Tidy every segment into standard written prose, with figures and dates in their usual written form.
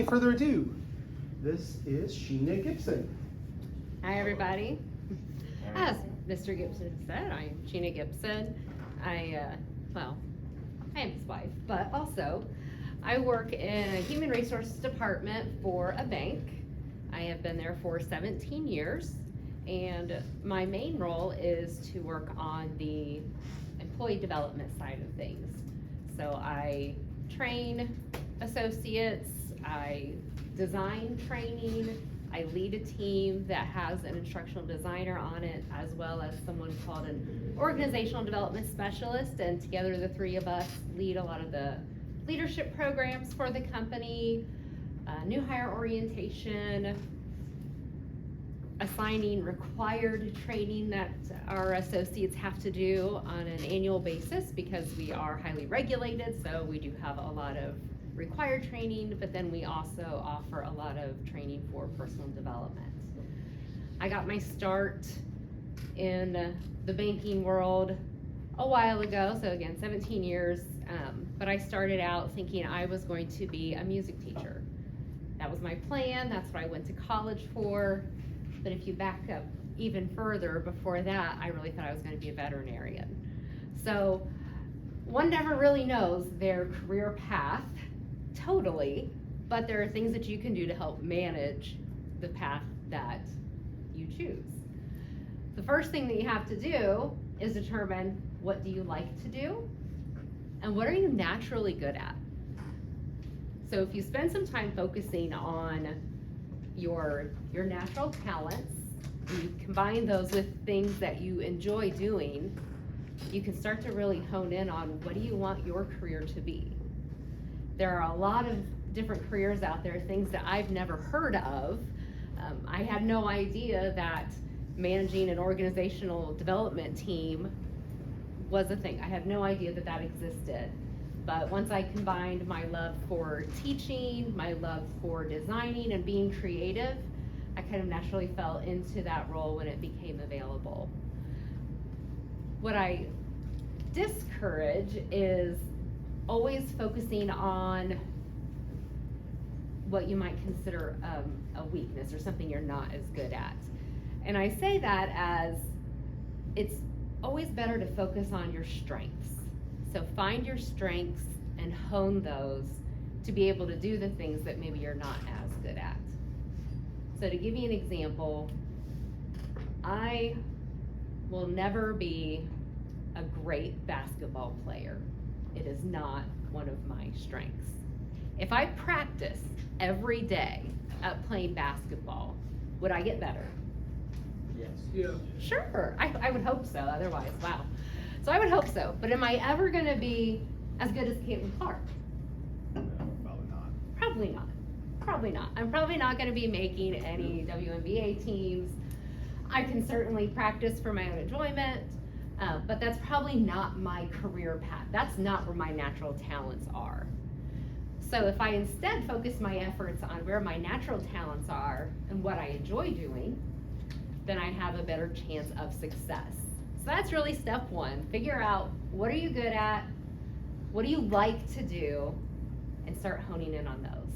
Without further ado, this is Sheena Gibson. Hi, everybody. As Mr. Gibson said, I'm Sheena Gibson. I am his wife, but also I work in a human resources department for a bank. I have been there for 17 years, and my main role is to work on the employee development side of things. So I train associates, I design training, I lead a team that has an instructional designer on it, as well as someone called an organizational development specialist, and together the three of us lead a lot of the leadership programs for the company, new hire orientation, assigning required training that our associates have to do on an annual basis because we are highly regulated, so we do have a lot of required training, but then we also offer a lot of training for personal development. I got my start in the banking world a while ago, so again, 17 years, but I started out thinking I was going to be a music teacher. That was my plan, that's what I went to college for, but if you back up even further before that, I really thought I was going to be a veterinarian. So one never really knows their career path totally, but there are things that you can do to help manage the path that you choose. The first thing that you have to do is determine, what do you like to do and what are you naturally good at? So if you spend some time focusing on your natural talents, and you combine those with things that you enjoy doing, you can start to really hone in on what do you want your career to be. There are a lot of different careers out there, things that I've never heard of. I had no idea that managing an organizational development team was a thing. I had no idea that that existed. But once I combined my love for teaching, my love for designing and being creative, I kind of naturally fell into that role when it became available. What I discourage is always focusing on what you might consider a weakness or something you're not as good at. And I say that as it's always better to focus on your strengths. So find your strengths and hone those to be able to do the things that maybe you're not as good at. So to give you an example, I will never be a great basketball player. It is not one of my strengths. If I practice every day at playing basketball, would I get better? Yes. Yeah. Sure, I would hope so, otherwise, wow. So I would hope so, but am I ever gonna be as good as Caitlin Clark? No, probably not. Probably not, probably not. I'm probably not gonna be making any WNBA teams. I can certainly practice for my own enjoyment, but that's probably not my career path. That's not where my natural talents are. So if I instead focus my efforts on where my natural talents are and what I enjoy doing, then I have a better chance of success. So that's really step one. Figure out, what are you good at? What do you like to do? And start honing in on those.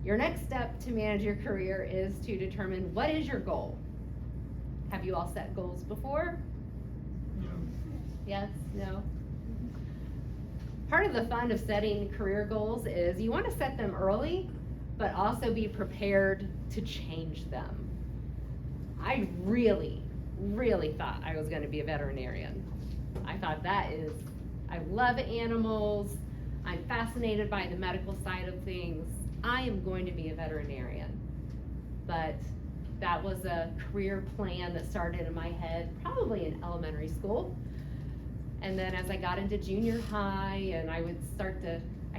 Your next step to manage your career is to determine, what is your goal? Have you all set goals before? Yes? No? Part of the fun of setting career goals is you want to set them early, but also be prepared to change them. I really thought I was going to be a veterinarian. I thought I love animals, I'm fascinated by the medical side of things, I am going to be a veterinarian. But that was a career plan that started in my head probably in elementary school. And then as I got into junior high and I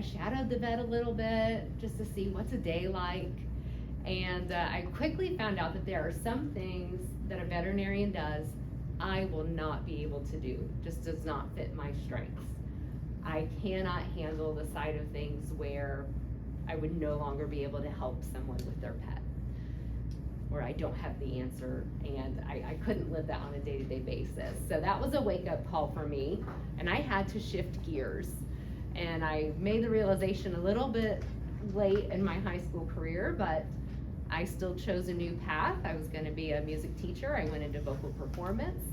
shadowed the vet a little bit just to see what's a day like. And I quickly found out that there are some things that a veterinarian does I will not be able to do, just does not fit my strengths. I cannot handle the side of things where I would no longer be able to help someone with their pet, where I don't have the answer, and I couldn't live that on a day-to-day basis. So that was a wake-up call for me, and I had to shift gears. And I made the realization a little bit late in my high school career, but I still chose a new path. I was gonna be a music teacher. I went into vocal performance.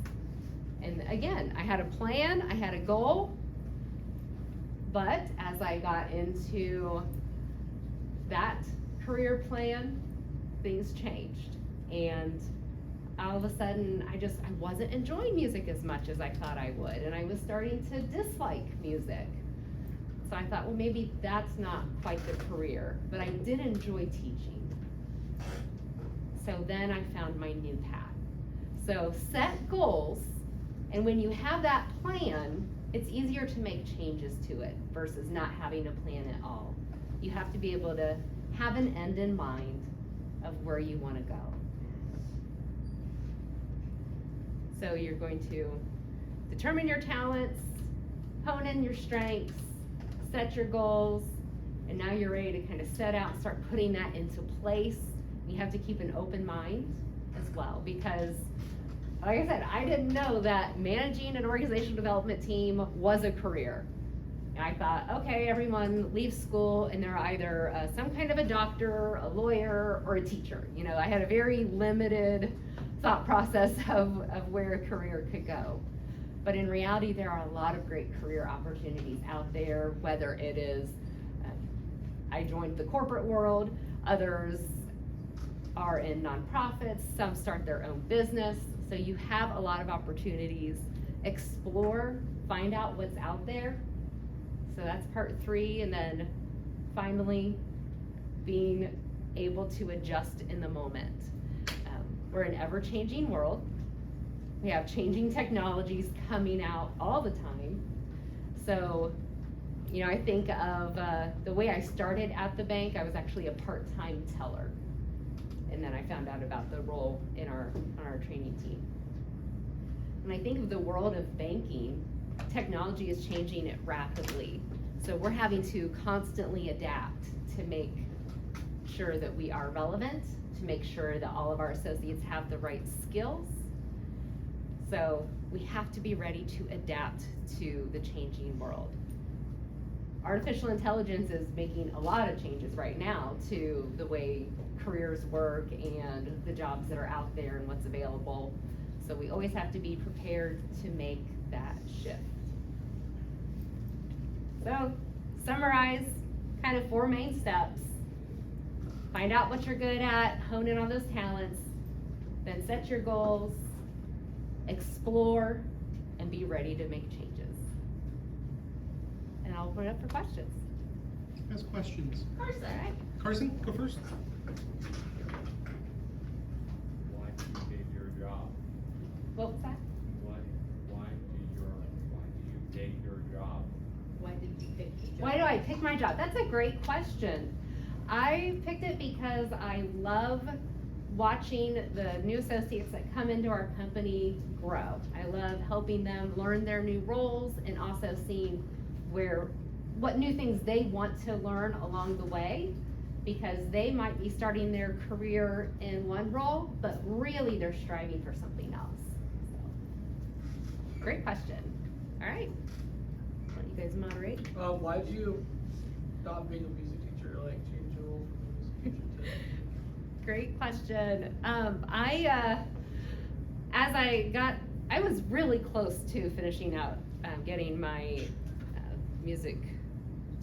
And again, I had a plan, I had a goal, but as I got into that career plan, things changed. And all of a sudden, I wasn't enjoying music as much as I thought I would, and I was starting to dislike music. So I thought, well, maybe that's not quite the career, but I did enjoy teaching. So then I found my new path. So set goals, and when you have that plan, it's easier to make changes to it versus not having a plan at all. You have to be able to have an end in mind of where you want to go. So you're going to determine your talents, hone in your strengths, set your goals, and now you're ready to kind of set out and start putting that into place. You have to keep an open mind as well, because like I said, I didn't know that managing an organizational development team was a career. And I thought, okay, everyone leaves school and they're either some kind of a doctor, a lawyer, or a teacher. You know, I had a very limited thought process of where a career could go. But in reality, there are a lot of great career opportunities out there, whether it is, I joined the corporate world, others are in nonprofits, some start their own business. So you have a lot of opportunities. Explore, find out what's out there. So that's part 3, and then finally being able to adjust in the moment. We're an ever-changing world. We have changing technologies coming out all the time. So, you know, I think of the way I started at the bank. I was actually a part-time teller. And then I found out about the role on our training team. When I think of the world of banking, technology is changing it rapidly. So we're having to constantly adapt to make sure that we are relevant, to make sure that all of our associates have the right skills. So we have to be ready to adapt to the changing world. Artificial intelligence is making a lot of changes right now to the way careers work and the jobs that are out there and what's available. So we always have to be prepared to make that shift. So, summarize kind of 4 main steps. Find out what you're good at, hone in on those talents, then set your goals, explore, and be ready to make changes. And I'll open it up for questions. Ask questions. Carson, all right. Carson, go first. Why did you take your job? What was that? Why do you take your job? Why did you pick the job? Why do I pick my job? That's a great question. I picked it because I love watching the new associates that come into our company grow. I love helping them learn their new roles and also seeing what new things they want to learn along the way, because they might be starting their career in one role, but really they're striving for something else. So, great question. All right. Let you guys moderate. Why did you stop being a music teacher, like change your role from a music teacher to? Great question. I was really close to finishing out, getting my music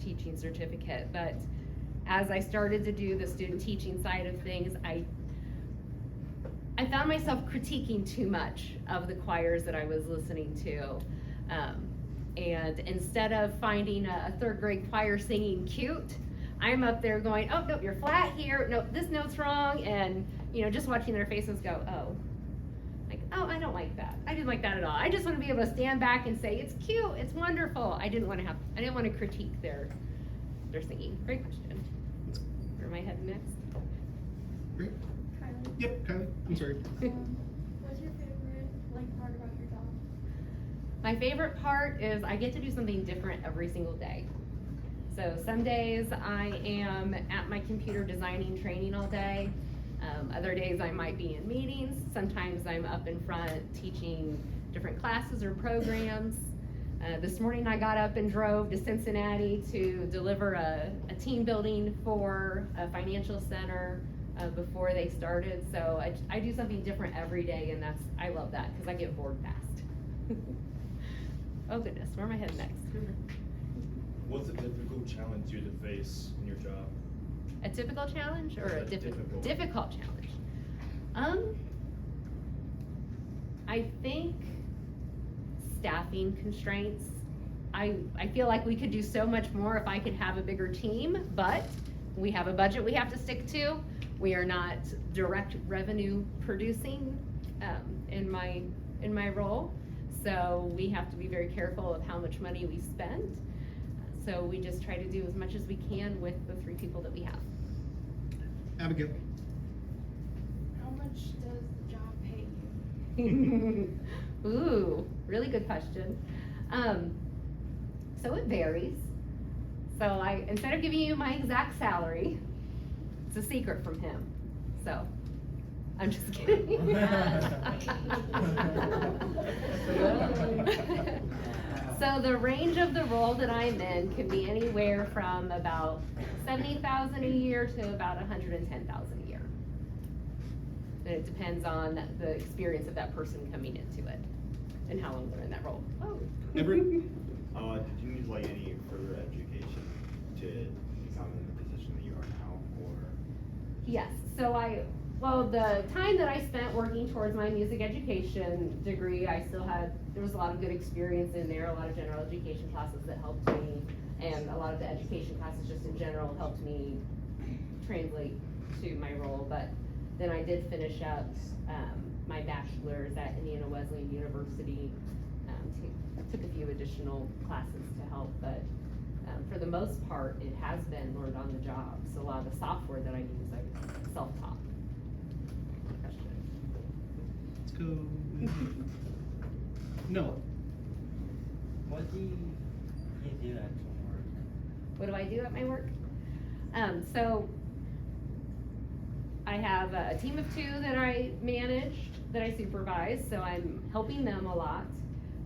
teaching certificate, but as I started to do the student teaching side of things, I found myself critiquing too much of the choirs that I was listening to. And instead of finding a 3rd grade choir singing cute, I'm up there going, oh, no, you're flat here, no, this note's wrong, and, you know, just watching their faces go, oh. Like, oh, I don't like that. I didn't like that at all. I just want to be able to stand back and say, it's cute, it's wonderful. I didn't want to critique their singing. Great question. Where am I heading next? Great. Kylie, Yep, Kylie. I'm sorry. what's your favorite part about your job? My favorite part is I get to do something different every single day. So some days I am at my computer designing training all day. Other days I might be in meetings. Sometimes I'm up in front teaching different classes or programs. This morning I got up and drove to Cincinnati to deliver a team building for a financial center before they started. So I do something different every day, and I love that because I get bored fast. Oh goodness, where am I headed next? What's a difficult challenge you had to face in your job? A typical challenge or a Difficult. difficult challenge? I think staffing constraints. I feel like we could do so much more if I could have a bigger team, but we have a budget we have to stick to. We are not direct revenue producing in my role, so we have to be very careful of how much money we spend. So we just try to do as much as we can with the 3 people that we have. Abigail. How much does the job pay you? Ooh, really good question. So it varies. So instead of giving you my exact salary, it's a secret from him. So I'm just kidding. So the range of the role that I'm in can be anywhere from about $70,000 a year to about $110,000 a year. And it depends on the experience of that person coming into it and how long they're in that role. Oh. Everett. Did you need like any further education to become in the position that you are now, or? Yes, so well, the time that I spent working towards my music education degree, there was a lot of good experience in there, a lot of general education classes that helped me, and a lot of the education classes just in general helped me translate to my role. But then I did finish up my bachelor's at Indiana Wesleyan University. Took a few additional classes to help, but for the most part, it has been learned on the job. So a lot of the software that I use, I self-taught. Let's go. Noah. What do you do at your work? What do I do at my work? So I have a team of 2 that I manage, that I supervise, so I'm helping them a lot.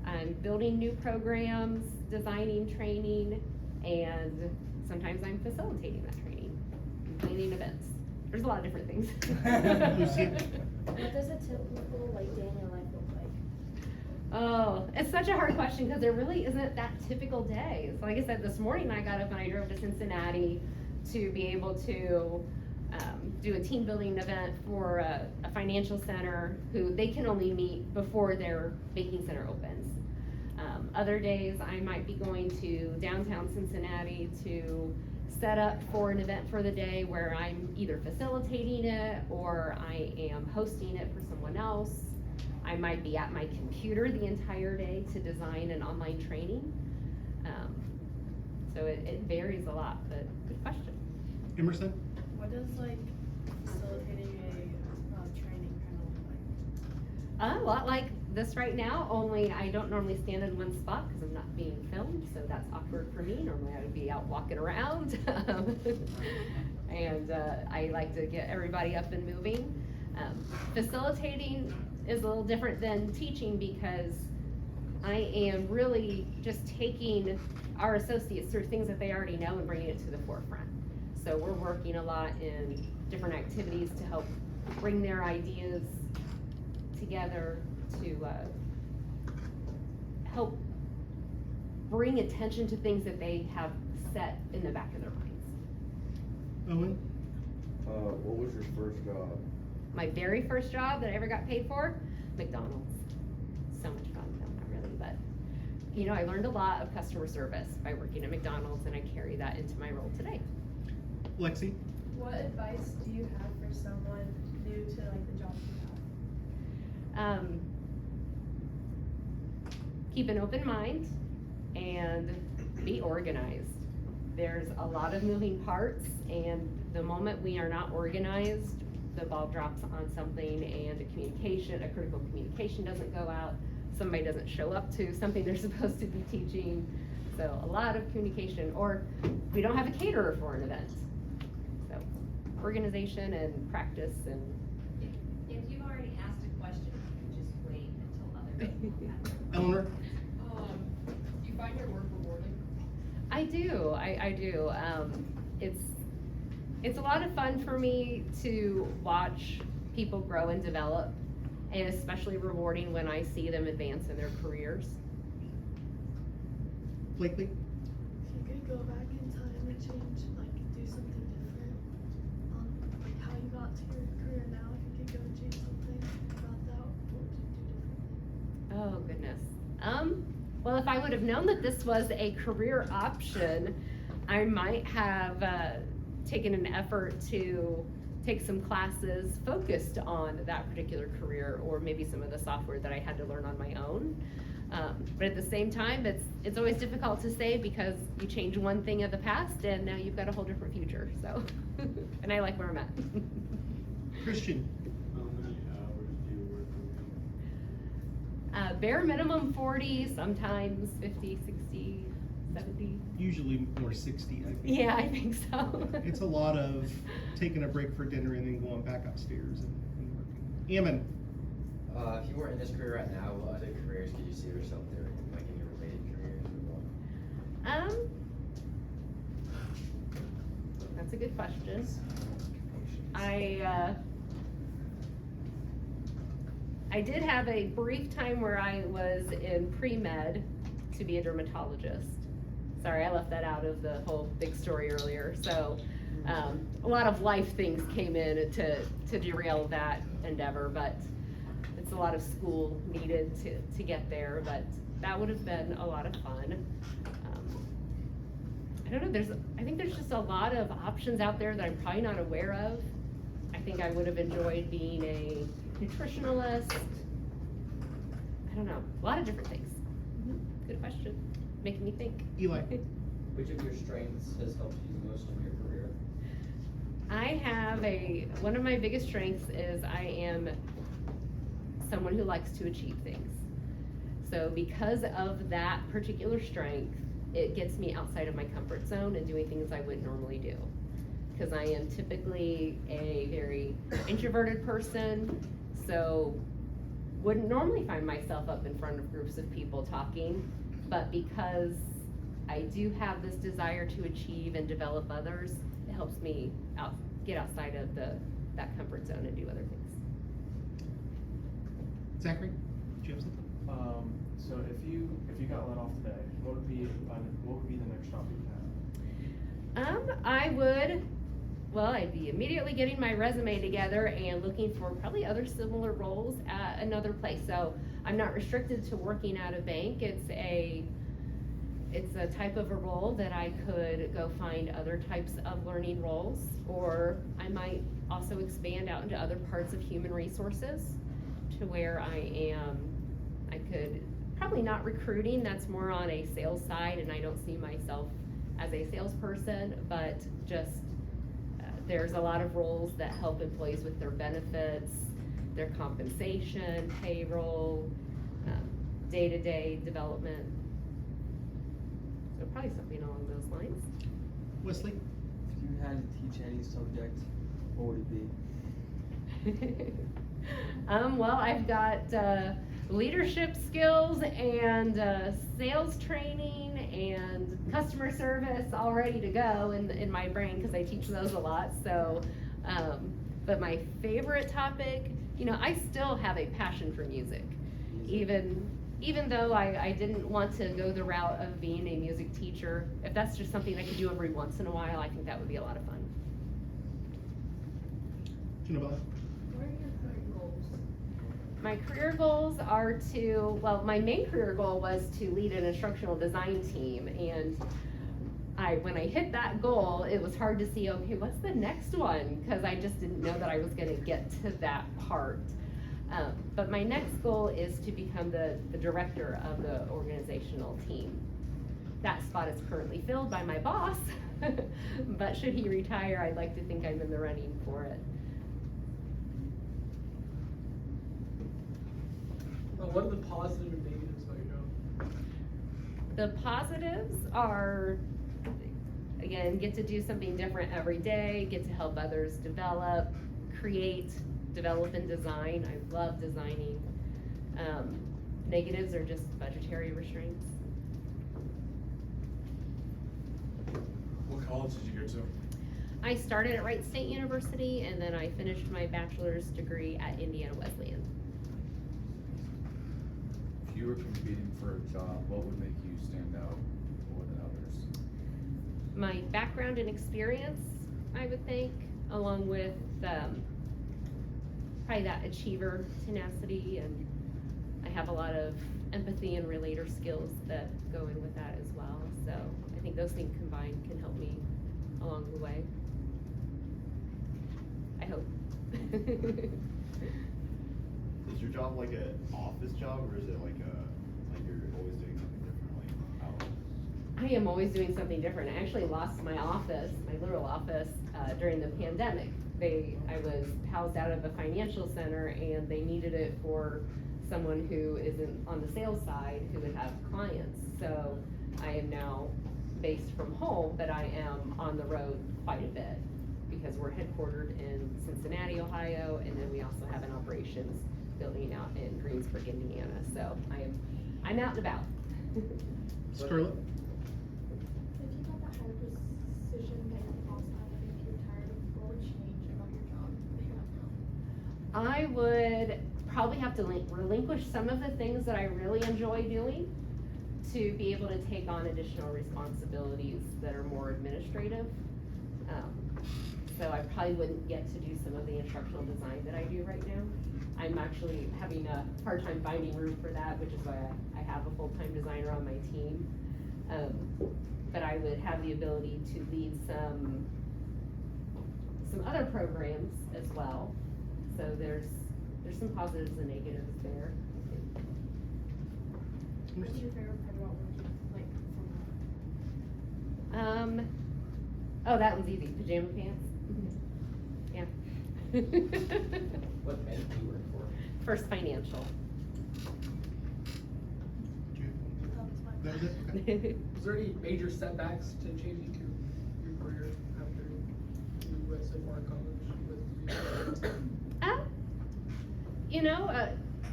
I'm building new programs, designing training, and sometimes I'm facilitating that training, planning events. There's a lot of different things. What does a typical day in your life look like? Oh, it's such a hard question because there really isn't that typical day. So like I said, this morning I got up and I drove to Cincinnati to be able to do a team building event for a financial center who they can only meet before their baking center opens. Other days I might be going to downtown Cincinnati to set up for an event for the day where I'm either facilitating it or I am hosting it for someone else. I might be at my computer the entire day to design an online training. So it varies a lot, but good question. Emerson. What does facilitating a training kind of look like? A lot like this right now, only I don't normally stand in one spot because I'm not being filmed, so that's awkward for me. Normally I would be out walking around. And I like to get everybody up and moving. Facilitating is a little different than teaching because I am really just taking our associates through things that they already know and bringing it to the forefront. So we're working a lot in different activities to help bring their ideas together to help bring attention to things that they have set in the back of their minds. Owen. What was your first job? My very first job that I ever got paid for, McDonald's. So much fun, no, not really, but I learned a lot of customer service by working at McDonald's, and I carry that into my role today. Lexi. What advice do you have for someone new to the job you have? Keep an open mind and be organized. There's a lot of moving parts, and the moment we are not organized, the ball drops on something and a critical communication doesn't go out, somebody doesn't show up to something they're supposed to be teaching. So a lot of communication, or we don't have a caterer for an event. So organization and practice and. If you've already asked a question, you can just wait until other people have. Eleanor. You find your work rewarding? I do, I do. It's a lot of fun for me to watch people grow and develop, and especially rewarding when I see them advance in their careers. Blakely? If you could go back in time and change, like, do something different on, like, how you got to your career now, if you could go and change something about that, what would you do differently? Oh, goodness. Well, if I would have known that this was a career option, I might have taken an effort to take some classes focused on that particular career, or maybe some of the software that I had to learn on my own. But at the same time, it's always difficult to say, because you change one thing of the past and now you've got a whole different future, so. And I like where I'm at. Christian? How many hours do you work a week? Bare minimum 40, sometimes 50, 60, 70. Usually more 60, I think. Yeah, I think so. It's a lot of taking a break for dinner and then going back upstairs and working. Ammon? If you weren't in this career right now, what other careers could you see yourself doing, like any related careers or what? That's a good question. I did have a brief time where I was in pre-med to be a dermatologist. Sorry, I left that out of the whole big story earlier. So a lot of life things came in to derail that endeavor, but it's a lot of school needed to get there, but that would have been a lot of fun. I don't know, I think there's just a lot of options out there that I'm probably not aware of. I think I would have enjoyed being a nutritionalist. I don't know, a lot of different things. Good question, making me think. Eli? Which of your strengths has helped you the most in your career? I have one of my biggest strengths is I am someone who likes to achieve things. So because of that particular strength, it gets me outside of my comfort zone and doing things I wouldn't normally do. Because I am typically a very introverted person, so wouldn't normally find myself up in front of groups of people talking, but because I do have this desire to achieve and develop others, it helps me get outside of that comfort zone and do other things. Zachary? Do you have something? So if you got let off today, what would be the next job you'd have? I'd be immediately getting my resume together and looking for probably other similar roles at another place. So I'm not restricted to working at a bank. It's a type of a role that I could go find other types of learning roles, or I might also expand out into other parts of human resources to where I could probably not recruiting, that's more on a sales side, and I don't see myself as a salesperson, but just there's a lot of roles that help employees with their benefits, their compensation, payroll, day-to-day development. So probably something along those lines. Wesley? If you had to teach any subject, what would it be? I've got leadership skills and sales training and customer service all ready to go in my brain, because I teach those a lot. So, but my favorite topic, I still have a passion for music. Even though I didn't want to go the route of being a music teacher, if that's just something I could do every once in a while, I think that would be a lot of fun. Janabella? What are your current goals? My career goals are my main career goal was to lead an instructional design team, and when I hit that goal, it was hard to see, okay, what's the next one? Because I just didn't know that I was gonna get to that part. But my next goal is to become the director of the organizational team. That spot is currently filled by my boss, but should he retire, I'd like to think I'm in the running for it. What are the positive and negatives about your job? The positives are, again, get to do something different every day, get to help others develop, create, develop and design. I love designing. Negatives are just budgetary restraints. What college did you go to? I started at Wright State University, and then I finished my bachelor's degree at Indiana Wesleyan. If you were competing for a job, what would make you stand out more than others? My background and experience, I would think, along with probably that achiever tenacity, and I have a lot of empathy and relator skills that go in with that as well. So I think those things combined can help me along the way. I hope. Is your job like an office job, or is it like you're always doing something different, like out? I am always doing something different. I actually lost my office, my literal office, during the pandemic. I was housed out of a financial center, and they needed it for someone who isn't on the sales side, who would have clients. So I am now based from home, but I am on the road quite a bit because we're headquartered in Cincinnati, Ohio, and then we also have an operations building out in Greensburg, Indiana. So I'm out and about. Scarlett? If you got that higher position that your boss had, and if you're tired of, what would change about your job that you have now? I would probably have to relinquish some of the things that I really enjoy doing to be able to take on additional responsibilities that are more administrative. So I probably wouldn't get to do some of the instructional design that I do right now. I'm actually having a hard time finding room for that, which is why I have a full-time designer on my team. But I would have the ability to lead some other programs as well. So there's some positives and negatives there. What's your favorite part about working, like, from Oh, that one's easy. Pajama pants. Yeah. What bank do you work for? First Financial. That was it? Okay. Was there any major setbacks to changing your career after you went so far in college with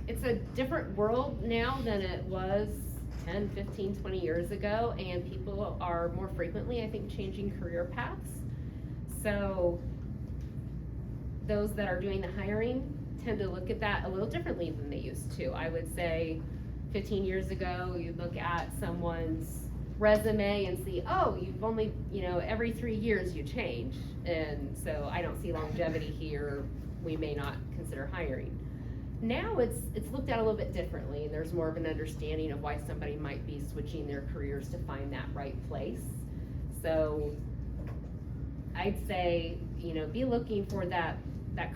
It's a different world now than it was 10, 15, 20 years ago, and people are more frequently, I think, changing career paths. So those that are doing the hiring tend to look at that a little differently than they used to. I would say 15 years ago, you'd look at someone's resume and see, oh, you've only, every 3 years you change. And so I don't see longevity here. We may not consider hiring. Now it's looked at a little bit differently, and there's more of an understanding of why somebody might be switching their careers to find that right place. So I'd say, be looking for that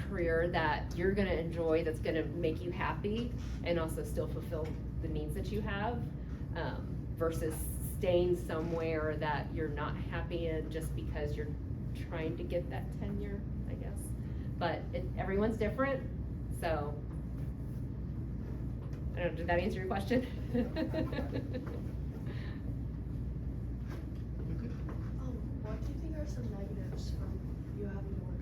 career that you're gonna enjoy, that's gonna make you happy, and also still fulfill the needs that you have, versus staying somewhere that you're not happy in just because you're trying to get that tenure, I guess. But everyone's different, so. I don't know, did that answer your question? what do you think are some negatives from you having to work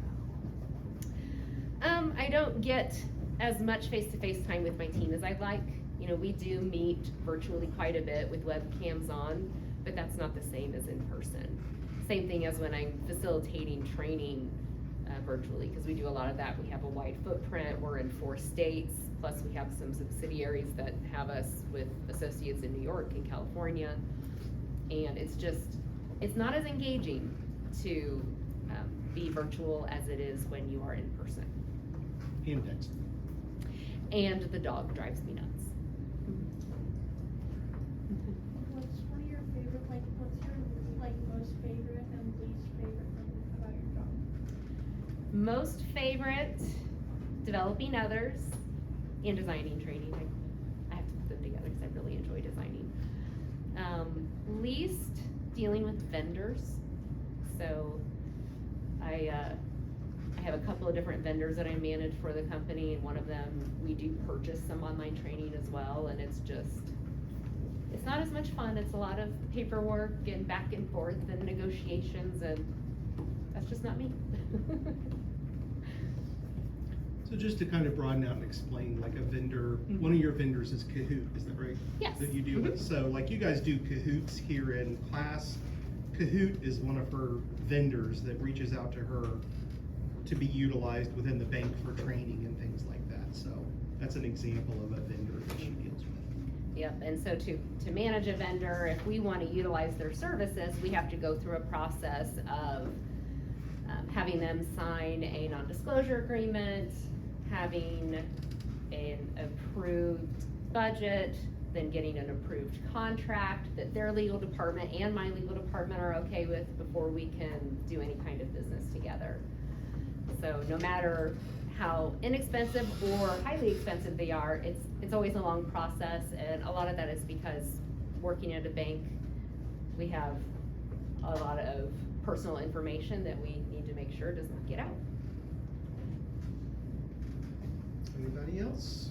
at home? I don't get as much face-to-face time with my team as I'd like. We do meet virtually quite a bit with webcams on, but that's not the same as in person. Same thing as when I'm facilitating training virtually, because we do a lot of that. We have a wide footprint. We're in 4 states, plus we have some subsidiaries that have us with associates in New York and California. And it's not as engaging to be virtual as it is when you are in person. Index. And the dog drives me nuts. What's one of your favorite, what's your, most favorite and least favorite thing about your job? Most favorite, developing others and designing training. I have to put them together because I really enjoy designing. Least, dealing with vendors. So I have a couple of different vendors that I manage for the company, and one of them, we do purchase some online training as well, and it's not as much fun. It's a lot of paperwork and back and forth and negotiations, and that's just not me. So just to kind of broaden out and explain, like a vendor, one of your vendors is Kahoot, is that right? Yes. That you deal with. So like you guys do Kahoots here in class, Kahoot is one of her vendors that reaches out to her to be utilized within the bank for training and things like that. So that's an example of a vendor that she deals with. Yep, and so to manage a vendor, if we want to utilize their services, we have to go through a process of having them sign a non-disclosure agreement, having an approved budget, then getting an approved contract that their legal department and my legal department are okay with before we can do any kind of business together. So no matter how inexpensive or highly expensive they are, it's always a long process, and a lot of that is because working at a bank, we have a lot of personal information that we need to make sure does not get out. Anybody else?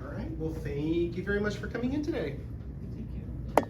All right, well, thank you very much for coming in today.